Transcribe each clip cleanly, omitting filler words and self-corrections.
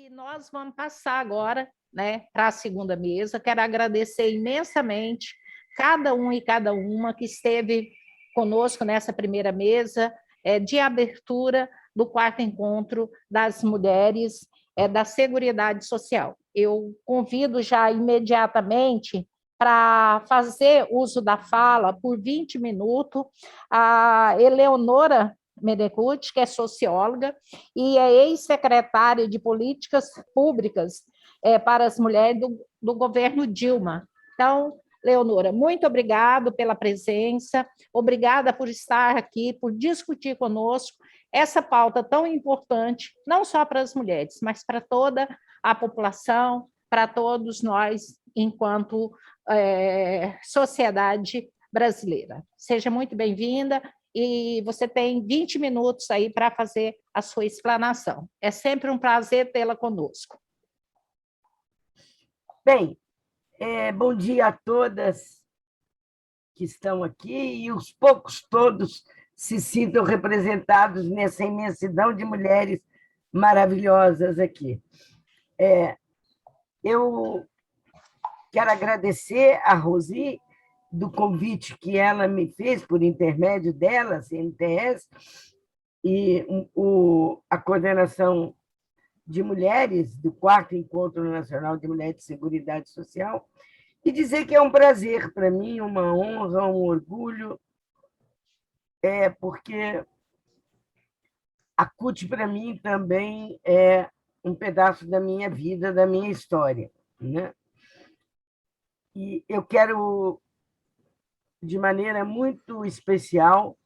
E nós vamos passar agora, né, para a segunda mesa. Quero agradecer imensamente cada um e cada uma que esteve conosco nessa primeira mesa de abertura do quarto encontro das mulheres da Seguridade Social. Eu convido já imediatamente para fazer uso da fala por 20 minutos a Eleonora Meneguzzi, que é socióloga e é ex-secretária de Políticas Públicas para as mulheres do governo Dilma. Então, Leonora, muito obrigado pela presença, obrigada por estar aqui, por discutir conosco essa pauta tão importante, não só para as mulheres, mas para toda a população, para todos nós, enquanto sociedade brasileira. Seja muito bem-vinda e você tem 20 minutos aí para fazer a sua explanação. É sempre um prazer tê-la conosco. Bem, bom dia a todas que estão aqui e os poucos todos se sintam representados nessa imensidão de mulheres maravilhosas aqui. Eu quero agradecer a Rosi do convite que ela me fez por intermédio dela, CNTS, e a coordenação de mulheres do 4º Encontro Nacional de Mulheres de Seguridade Social, e dizer que é um prazer para mim, uma honra, um orgulho, porque a CUT, para mim, também é um pedaço da minha vida, da minha história, né? E eu quero, de maneira muito especial,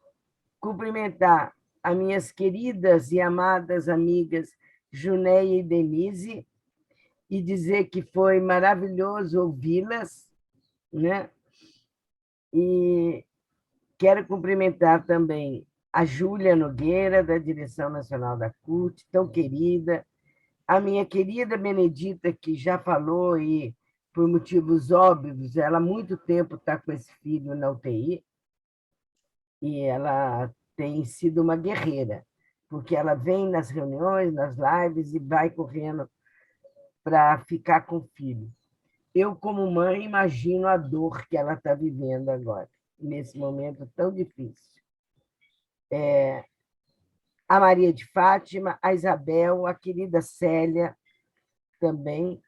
cumprimentar as minhas queridas e amadas amigas Junéia e Denise e dizer que foi maravilhoso ouvi-las, né? E quero cumprimentar também a Júlia Nogueira, da Direção Nacional da CUT, tão querida, a minha querida Benedita, que já falou e, por motivos óbvios, ela há muito tempo está com esse filho na UTI, e ela tem sido uma guerreira, porque ela vem nas reuniões, nas lives e vai correndo para ficar com o filho. Eu, como mãe, imagino a dor que ela está vivendo agora, nesse momento tão difícil. A Maria de Fátima, a Isabel, a querida Célia também,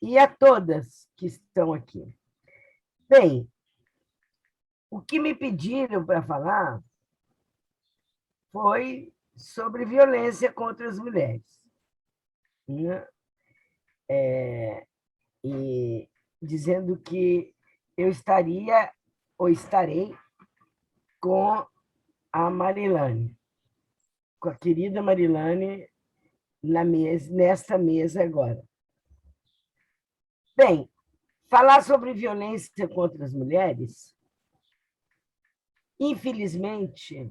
e a todas que estão aqui. Bem, o que me pediram para falar foi sobre violência contra as mulheres, né? E dizendo que eu estaria ou estarei com a Marilane, com a querida Marilane nesta mesa agora. Bem, falar sobre violência contra as mulheres, infelizmente,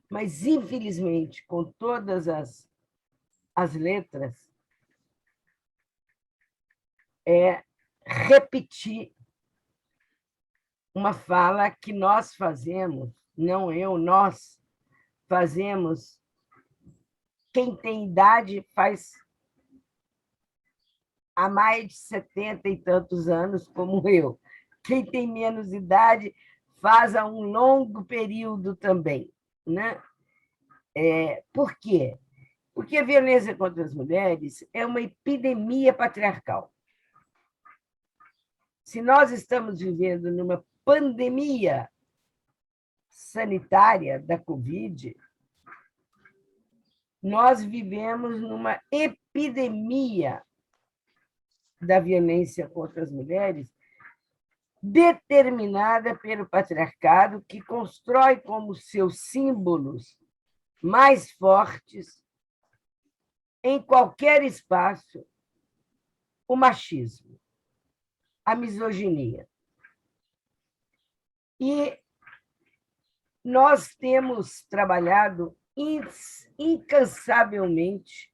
mas infelizmente, com todas as letras, é repetir uma fala que nós fazemos, não eu, nós fazemos. Quem tem idade faz há mais de 70 e tantos anos, como eu. Quem tem menos idade faz há um longo período também, né? Por quê? Porque a violência contra as mulheres é uma epidemia patriarcal. Se nós estamos vivendo numa pandemia sanitária da Covid, nós vivemos numa epidemia da violência contra as mulheres determinada pelo patriarcado, que constrói como seus símbolos mais fortes, em qualquer espaço, o machismo, a misoginia. E nós temos trabalhado incansavelmente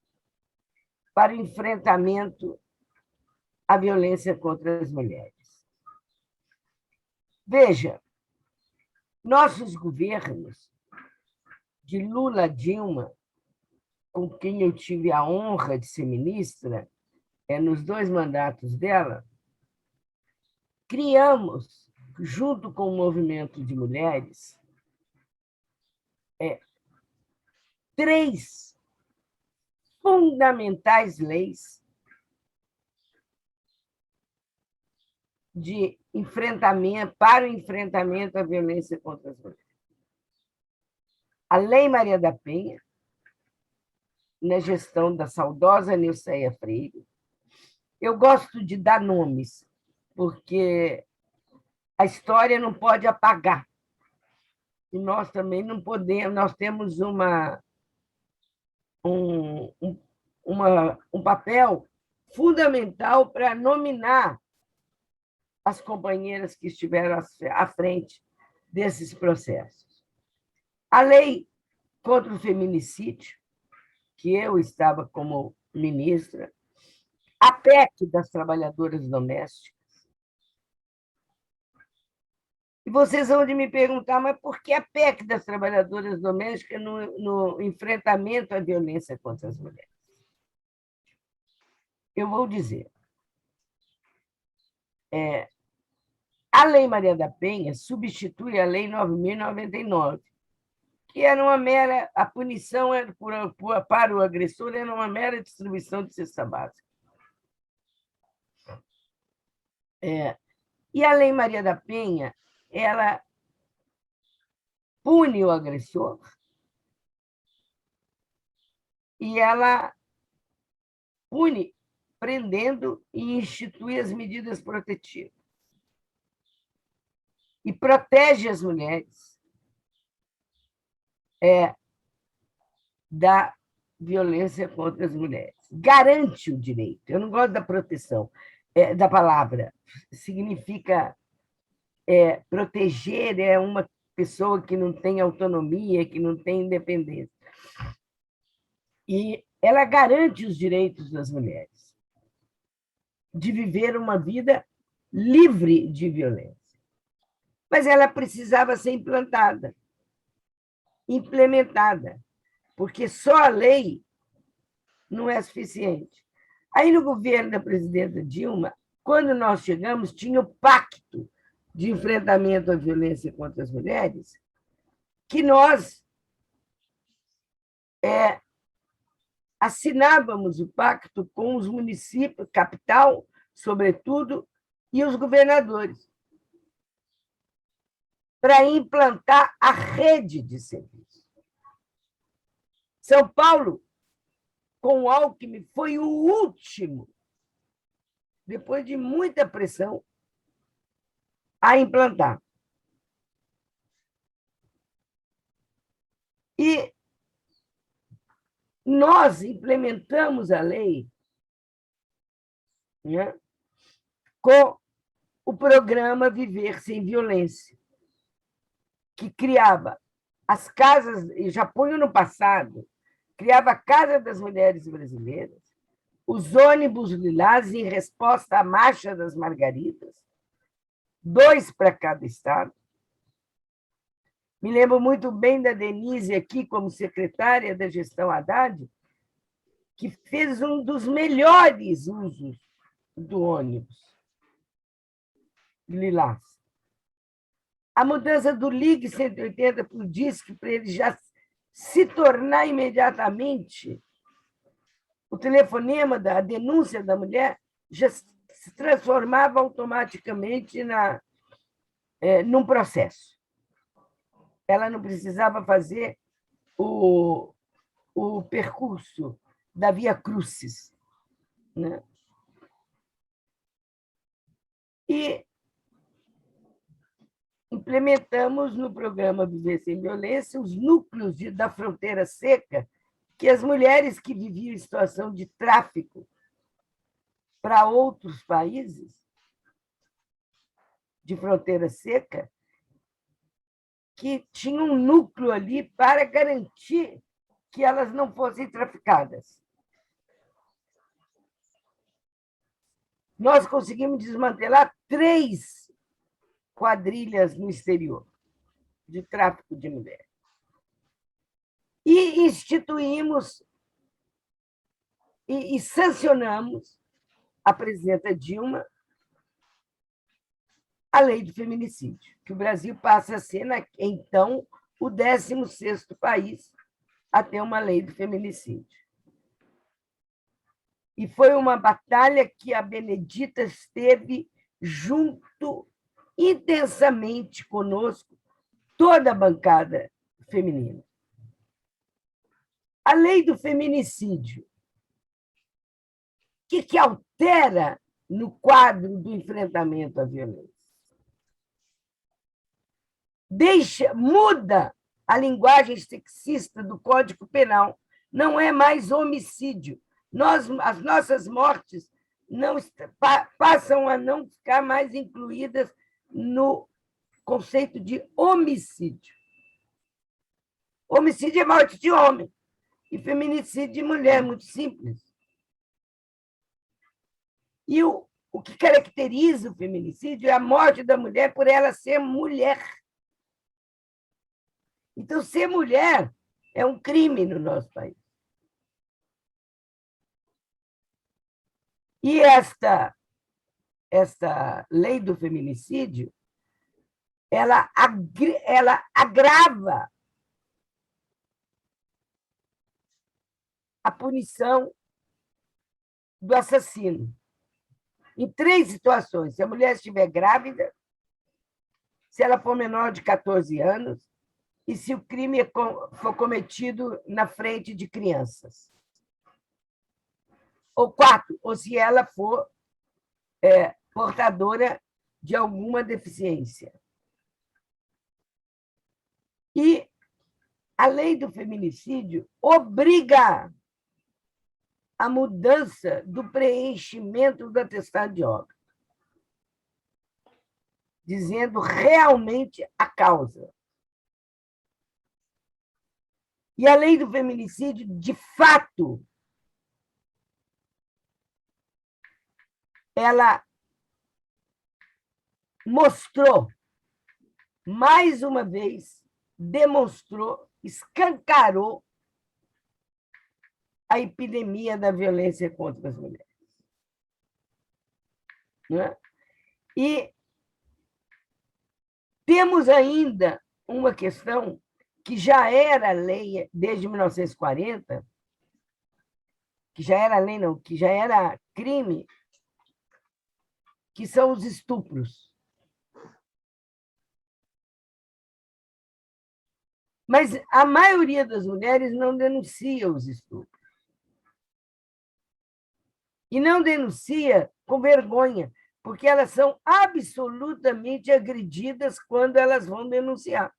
para o enfrentamento à violência contra as mulheres. Veja, nossos governos, de Lula a Dilma, com quem eu tive a honra de ser ministra, nos 2 mandatos dela, criamos, junto com o movimento de mulheres, 3 fundamentais leis de enfrentamento, para o enfrentamento à violência contra as mulheres. A Lei Maria da Penha, na gestão da saudosa Nilceia Freire. Eu gosto de dar nomes, porque a história não pode apagar. E nós também não podemos, nós temos um papel fundamental para nominar as companheiras que estiveram à frente desses processos. A lei contra o feminicídio, que eu estava como ministra, a PEC das trabalhadoras domésticas. E vocês vão me perguntar, mas por que a PEC das trabalhadoras domésticas no enfrentamento à violência contra as mulheres? Eu vou dizer. A Lei Maria da Penha substitui a Lei 9.099, que era uma mera... A punição para o agressor era uma mera distribuição de cesta básica. E a Lei Maria da Penha, ela pune o agressor e ela pune prendendo e institui as medidas protetivas. E protege as mulheres da violência contra as mulheres. Garante o direito. Eu não gosto da proteção, da palavra. Significa proteger uma pessoa que não tem autonomia, que não tem independência. E ela garante os direitos das mulheres de viver uma vida livre de violência. Mas ela precisava ser implementada, porque só a lei não é suficiente. Aí, no governo da presidenta Dilma, quando nós chegamos, tinha o Pacto de Enfrentamento à Violência contra as Mulheres, que nós assinávamos o pacto com os municípios, capital, sobretudo, e os governadores, para implantar a rede de serviços. São Paulo, com o Alckmin, foi o último, depois de muita pressão, a implantar. E nós implementamos a lei, né, com o programa Viver Sem Violência, que criava as casas, e já ponho no passado, criava a Casa das Mulheres Brasileiras, os ônibus lilás em resposta à Marcha das Margaridas, 2 para cada estado. Me lembro muito bem da Denise aqui, como secretária da gestão Haddad, que fez um dos melhores usos do ônibus lilás. A mudança do Ligue 180 para o DISC, para ele já se tornar imediatamente o telefonema, a denúncia da mulher, já se transformava automaticamente num processo. Ela não precisava fazer o percurso da Via Crucis, né? E implementamos no programa Viver Sem Violência os núcleos da fronteira seca, que as mulheres que viviam em situação de tráfico para outros países de fronteira seca, que tinham um núcleo ali para garantir que elas não fossem traficadas. Nós conseguimos desmantelar 3 quadrilhas no exterior de tráfico de mulheres. E instituímos e sancionamos apresenta Dilma a lei do feminicídio, que o Brasil passa a ser, então, o 16º país a ter uma lei do feminicídio. E foi uma batalha que a Benedita esteve junto intensamente conosco, toda a bancada feminina. A lei do feminicídio, o que altera no quadro do enfrentamento à violência? Muda a linguagem sexista do Código Penal. Não é mais homicídio. As nossas mortes passam a não ficar mais incluídas no conceito de homicídio. Homicídio é morte de homem e feminicídio de mulher, muito simples. E o que caracteriza o feminicídio é a morte da mulher por ela ser mulher. Então, ser mulher é um crime no nosso país. E esta lei do feminicídio, ela agrava a punição do assassino. Em 3 situações: se a mulher estiver grávida, se ela for menor de 14 anos e se o crime for cometido na frente de crianças. Ou 4, ou se ela for portadora de alguma deficiência. E a lei do feminicídio obriga a mudança do preenchimento do atestado de óbito, dizendo realmente a causa. E a lei do feminicídio, de fato, ela mostrou, mais uma vez, demonstrou, escancarou a epidemia da violência contra as mulheres. Né? E temos ainda uma questão que já era lei desde 1940, que já era lei, não, que já era crime, que são os estupros. Mas a maioria das mulheres não denuncia os estupros. E não denuncia com vergonha, porque elas são absolutamente agredidas quando elas vão denunciar.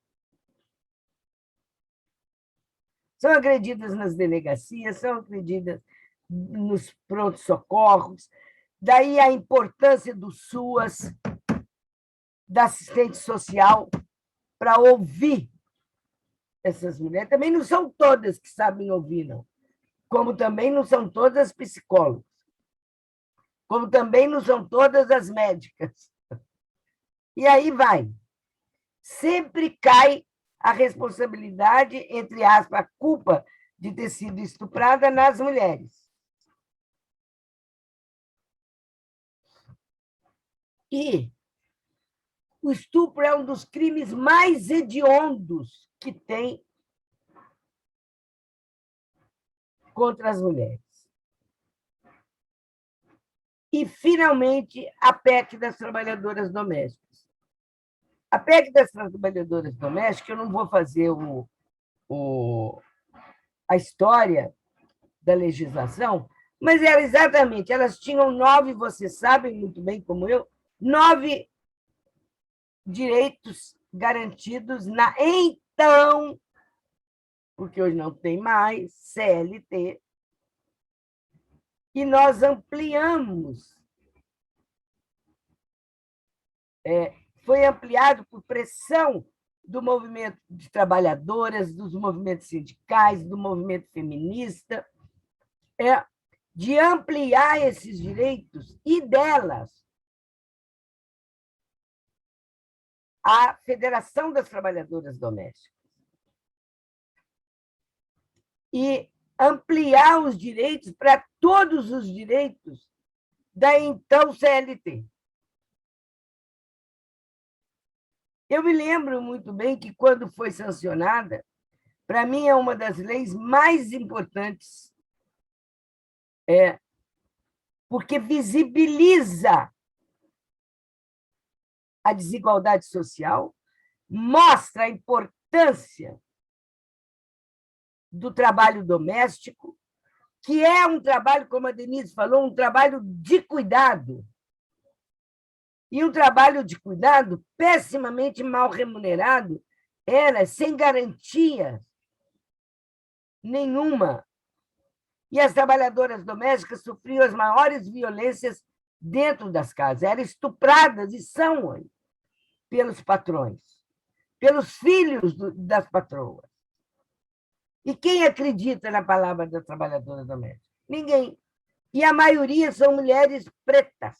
São agredidas nas delegacias, são agredidas nos prontos-socorros. Daí a importância do SUAS, da assistente social, para ouvir essas mulheres. Também não são todas que sabem ouvir, não. Como também não são todas psicólogas. Como também não são todas as médicas. E aí vai. Sempre cai a responsabilidade, entre aspas, a culpa de ter sido estuprada nas mulheres. E o estupro é um dos crimes mais hediondos que tem contra as mulheres. E, finalmente, a PEC das trabalhadoras domésticas. A PEC das trabalhadoras domésticas, eu não vou fazer a história da legislação, mas era exatamente, elas tinham 9, vocês sabem muito bem como eu, 9 direitos garantidos na então, porque hoje não tem mais, CLT, e nós ampliamos. Foi ampliado por pressão do movimento de trabalhadoras, dos movimentos sindicais, do movimento feminista, de ampliar esses direitos e delas a Federação das Trabalhadoras Domésticas. E ampliar os direitos para todos os direitos da então CLT. Eu me lembro muito bem que, quando foi sancionada, para mim é uma das leis mais importantes, porque visibiliza a desigualdade social, mostra a importância do trabalho doméstico, que é um trabalho, como a Denise falou, um trabalho de cuidado. E um trabalho de cuidado pessimamente mal remunerado, era sem garantia nenhuma. E as trabalhadoras domésticas sofriam as maiores violências dentro das casas, eram estupradas, e são, pelos patrões, pelos filhos das patroas. E quem acredita na palavra da trabalhadora doméstica? Ninguém. E a maioria são mulheres pretas.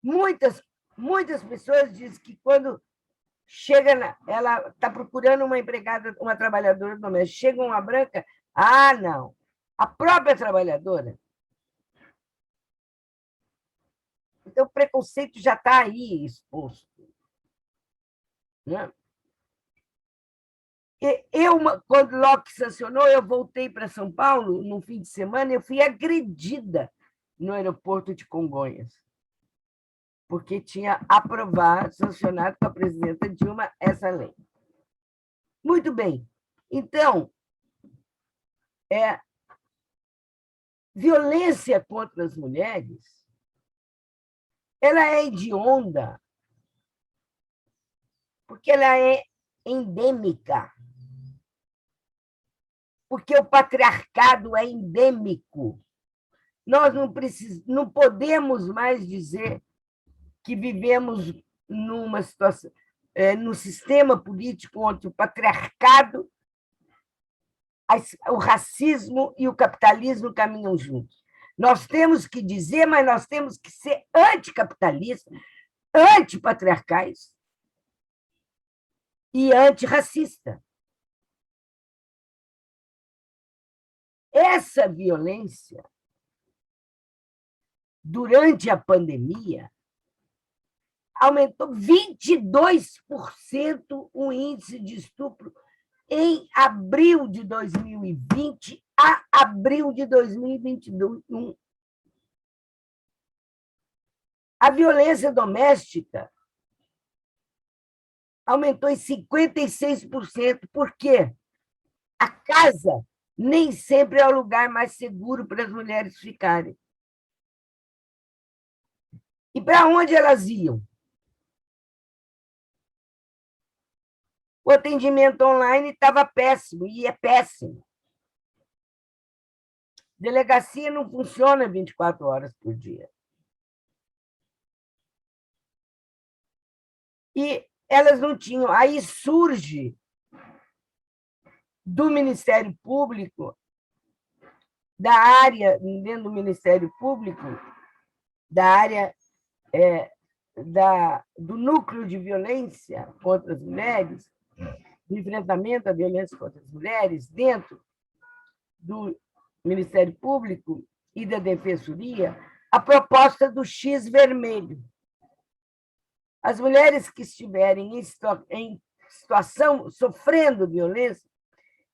Muitas pessoas dizem que, quando ela está procurando uma empregada, uma trabalhadora doméstica, chega uma branca, não. A própria trabalhadora. Então, o preconceito já está aí exposto. Né? Quando Locke sancionou, eu voltei para São Paulo no fim de semana, eu fui agredida no aeroporto de Congonhas, porque tinha aprovado, sancionado com a presidenta Dilma, essa lei. Muito bem. Então, violência contra as mulheres, ela é hedionda, porque ela é endêmica, porque o patriarcado é endêmico. Nós não podemos mais dizer que vivemos numa situação, no sistema político onde o patriarcado, o racismo e o capitalismo caminham juntos. Nós temos que dizer, mas nós temos que ser anticapitalistas, antipatriarcais e antirracista. Essa violência, durante a pandemia, aumentou 22% o índice de estupro em abril de 2020 a abril de 2021. A violência doméstica aumentou em 56%. Por quê? A casa nem sempre é o lugar mais seguro para as mulheres ficarem. E para onde elas iam? O atendimento online estava péssimo, e é péssimo. Delegacia não funciona 24 horas por dia. E elas não tinham. Aí surge do Ministério Público, da área, dentro do Ministério Público, da área do núcleo de violência contra as mulheres, do enfrentamento à violência contra as mulheres, dentro do Ministério Público e da Defensoria, a proposta do X vermelho. As mulheres que estiverem em situação, sofrendo violência,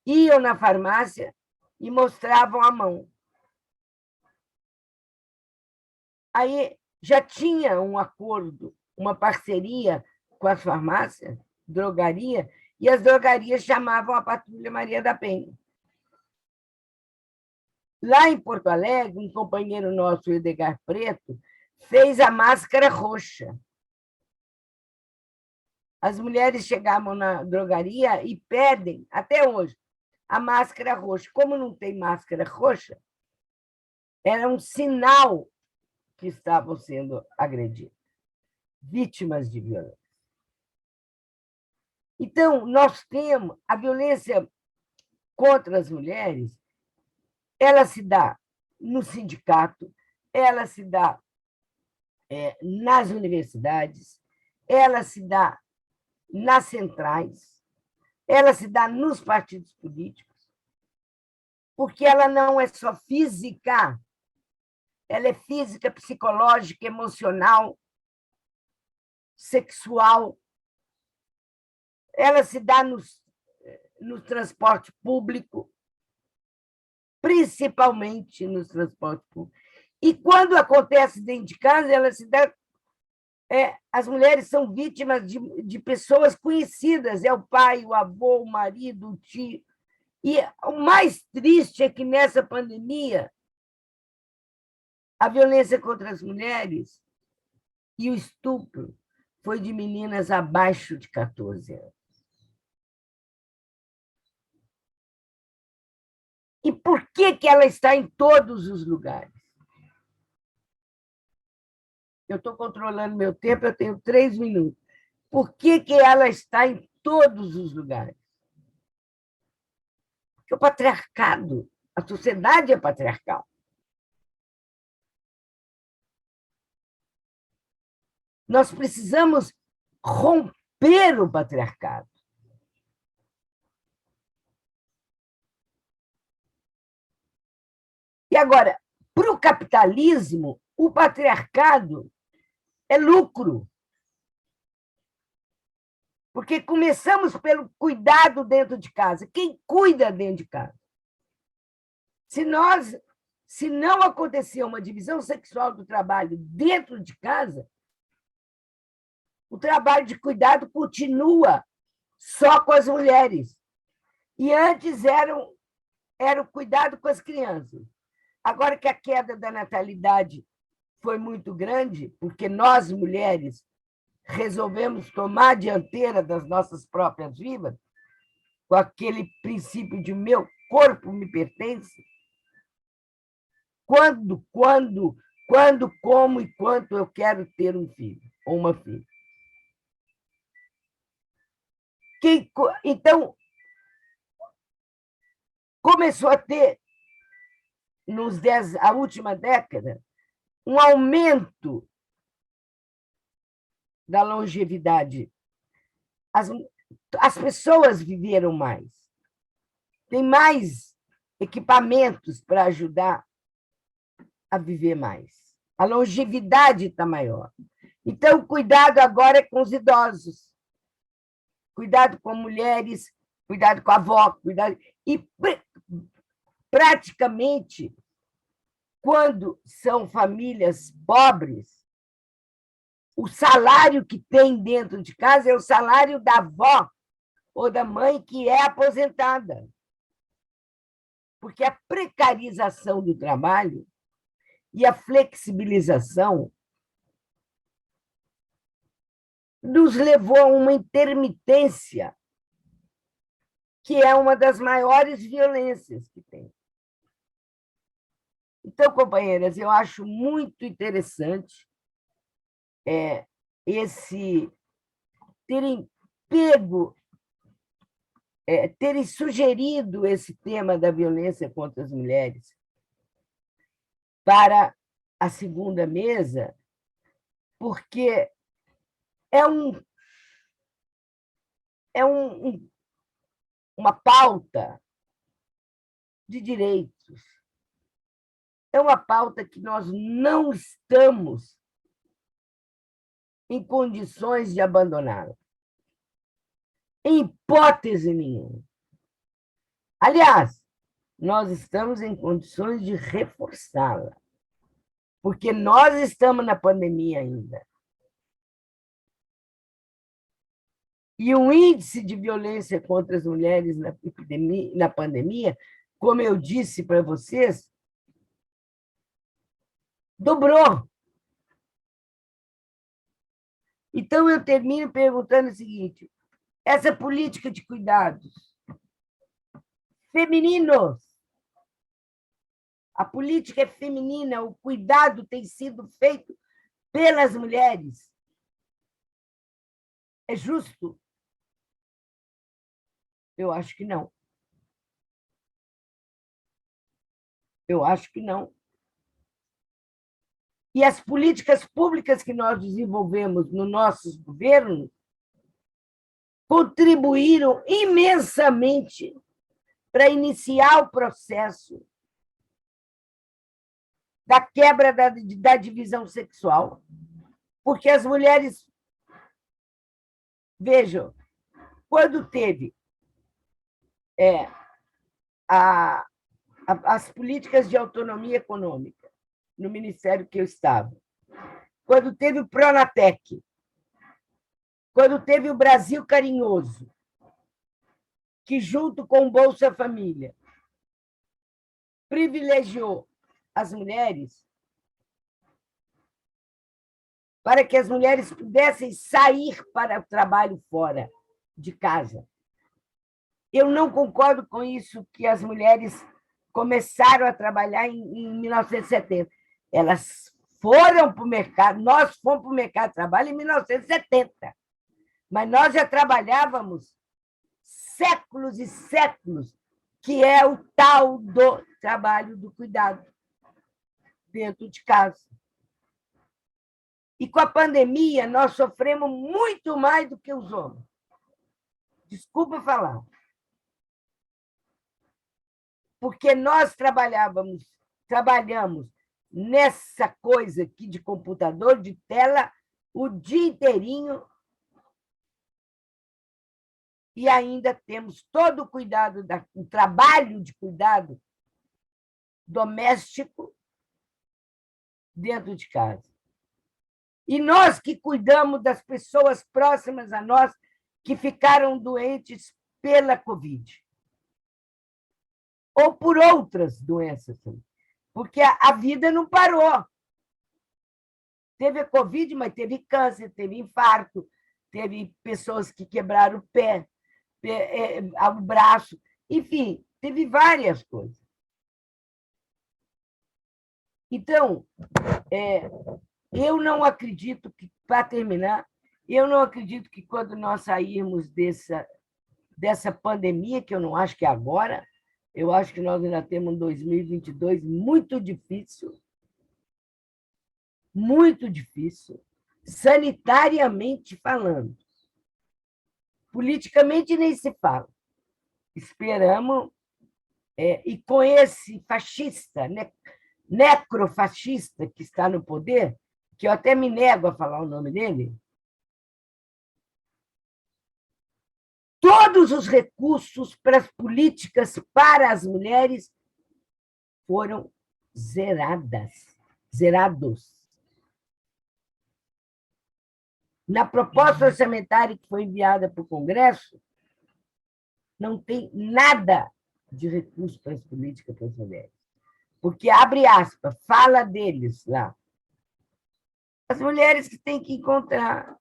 iam na farmácia e mostravam a mão. Aí já tinha um acordo, uma parceria com as farmácias, drogaria, e as drogarias chamavam a Patrulha Maria da Penha. Lá em Porto Alegre, um companheiro nosso, Edgar Preto, fez a máscara roxa. As mulheres chegavam na drogaria e pedem, até hoje, a máscara roxa. Como não tem máscara roxa, era um sinal que estavam sendo agredidas, vítimas de violência. Então, nós temos a violência contra as mulheres, ela se dá no sindicato, ela se dá nas universidades, ela se dá nas centrais, ela se dá nos partidos políticos, porque ela não é só física, ela é física, psicológica, emocional, sexual. Ela se dá no transporte público, principalmente no transporte público. E quando acontece dentro de casa, ela se dá. As mulheres são vítimas de pessoas conhecidas, é o pai, o avô, o marido, o tio. E o mais triste é que nessa pandemia, a violência contra as mulheres e o estupro foi de meninas abaixo de 14 anos. E por que ela está em todos os lugares? Eu estou controlando meu tempo, eu tenho 3 minutos. Por que ela está em todos os lugares? Porque o patriarcado, a sociedade é patriarcal. Nós precisamos romper o patriarcado. E agora, para o capitalismo, o patriarcado é lucro. Porque começamos pelo cuidado dentro de casa. Quem cuida dentro de casa? Se não acontecer uma divisão sexual do trabalho dentro de casa, o trabalho de cuidado continua só com as mulheres. E antes era o cuidado com as crianças. Agora que a queda da natalidade foi muito grande, porque nós, mulheres, resolvemos tomar a dianteira das nossas próprias vidas, com aquele princípio de meu corpo me pertence, quando, como e quanto eu quero ter um filho ou uma filha. Então, começou a ter, a última década, um aumento da longevidade. As pessoas viveram mais. Tem mais equipamentos para ajudar a viver mais. A longevidade está maior. Então, o cuidado agora é com os idosos. Cuidado com mulheres, cuidado com a avó, cuidado... E praticamente, quando são famílias pobres, o salário que tem dentro de casa é o salário da avó ou da mãe que é aposentada. Porque a precarização do trabalho e a flexibilização nos levou a uma intermitência que é uma das maiores violências que tem. Então, companheiras, eu acho muito interessante terem terem sugerido esse tema da violência contra as mulheres para a segunda mesa, porque é uma pauta de direitos, é uma pauta que nós não estamos em condições de abandoná-la. Em hipótese nenhuma. Aliás, nós estamos em condições de reforçá-la, porque nós estamos na pandemia ainda. E o índice de violência contra as mulheres na pandemia, como eu disse para vocês, dobrou. Então, eu termino perguntando o seguinte: essa política de cuidados femininos, a política é feminina, o cuidado tem sido feito pelas mulheres. É justo? Eu acho que não. Eu acho que não. E as políticas públicas que nós desenvolvemos nos nossos governos contribuíram imensamente para iniciar o processo da quebra da divisão sexual, porque as mulheres... Vejam, quando teve as políticas de autonomia econômica no ministério que eu estava, quando teve o Pronatec, quando teve o Brasil Carinhoso, que, junto com o Bolsa Família, privilegiou as mulheres para que as mulheres pudessem sair para o trabalho fora de casa. Eu não concordo com isso, que as mulheres começaram a trabalhar em 1970. Elas foram para o mercado, nós fomos para o mercado de trabalho em 1970, mas nós já trabalhávamos séculos e séculos, que é o tal do trabalho do cuidado dentro de casa. E com a pandemia, nós sofremos muito mais do que os homens. Desculpa falar. Porque nós trabalhamos nessa coisa aqui de computador, de tela, o dia inteirinho, e ainda temos todo o cuidado, o trabalho de cuidado doméstico dentro de casa. E nós que cuidamos das pessoas próximas a nós que ficaram doentes pela Covid. Ou por outras doenças, porque a vida não parou. Teve a Covid, mas teve câncer, teve infarto, teve pessoas que quebraram o pé, o braço, enfim, teve várias coisas. Então, eu não acredito que, para terminar, eu não acredito que quando nós sairmos dessa pandemia, que eu não acho que é agora, eu acho que nós ainda temos um 2022 muito difícil, sanitariamente falando. Politicamente nem se fala. Esperamos, e com esse fascista, necrofascista que está no poder, que eu até me nego a falar o nome dele, todos os recursos para as políticas para as mulheres foram zerados. Na proposta orçamentária que foi enviada para o Congresso, não tem nada de recurso para as políticas para as mulheres. Porque, abre aspas, fala deles lá. As mulheres que têm que encontrar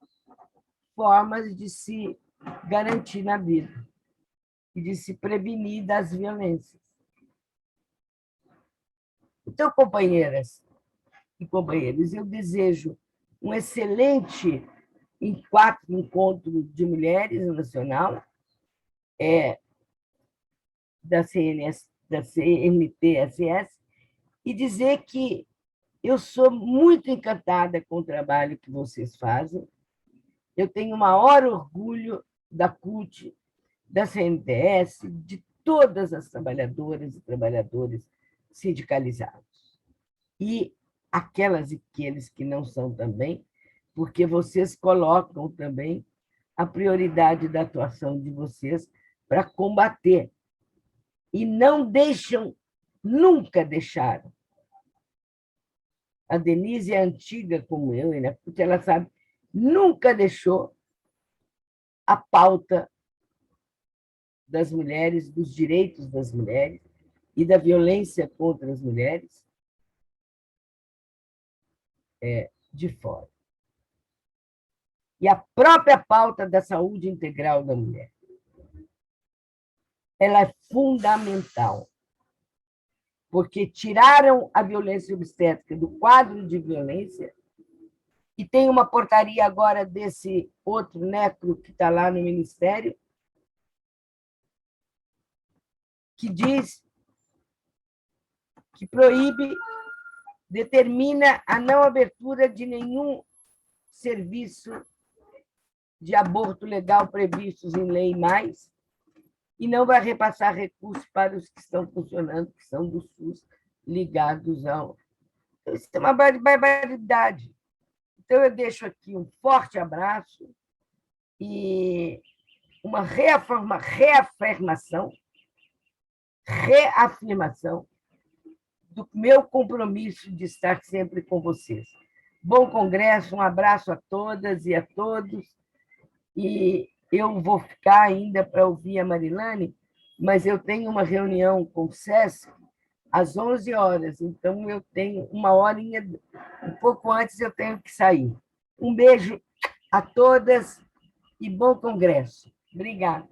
formas de se garantir na vida e de se prevenir das violências. Então, companheiras e companheiros, eu desejo um excelente encontro de mulheres nacional, da CNTSS, e dizer que eu sou muito encantada com o trabalho que vocês fazem. Eu tenho o maior orgulho da CUT, da CNTS, de todas as trabalhadoras e trabalhadores sindicalizados. E aquelas e aqueles que não são também, porque vocês colocam também a prioridade da atuação de vocês para combater. E não deixam, nunca deixaram. A Denise é antiga como eu, né? Porque ela sabe, nunca deixou a pauta das mulheres, dos direitos das mulheres e da violência contra as mulheres de fora. E a própria pauta da saúde integral da mulher. Ela é fundamental, porque tiraram a violência obstétrica do quadro de violência, e tem uma portaria agora desse outro necro que está lá no Ministério, que diz que proíbe, determina a não abertura de nenhum serviço de aborto legal previstos em lei mais, e não vai repassar recursos para os que estão funcionando, que são do SUS, ligados ao... Isso é uma barbaridade. Então, eu deixo aqui um forte abraço e uma reafirmação do meu compromisso de estar sempre com vocês. Bom congresso, um abraço a todas e a todos. E eu vou ficar ainda para ouvir a Marilane, mas eu tenho uma reunião com o SESC às 11 horas, então eu tenho uma horinha, um pouco antes eu tenho que sair. Um beijo a todas e bom congresso. Obrigada.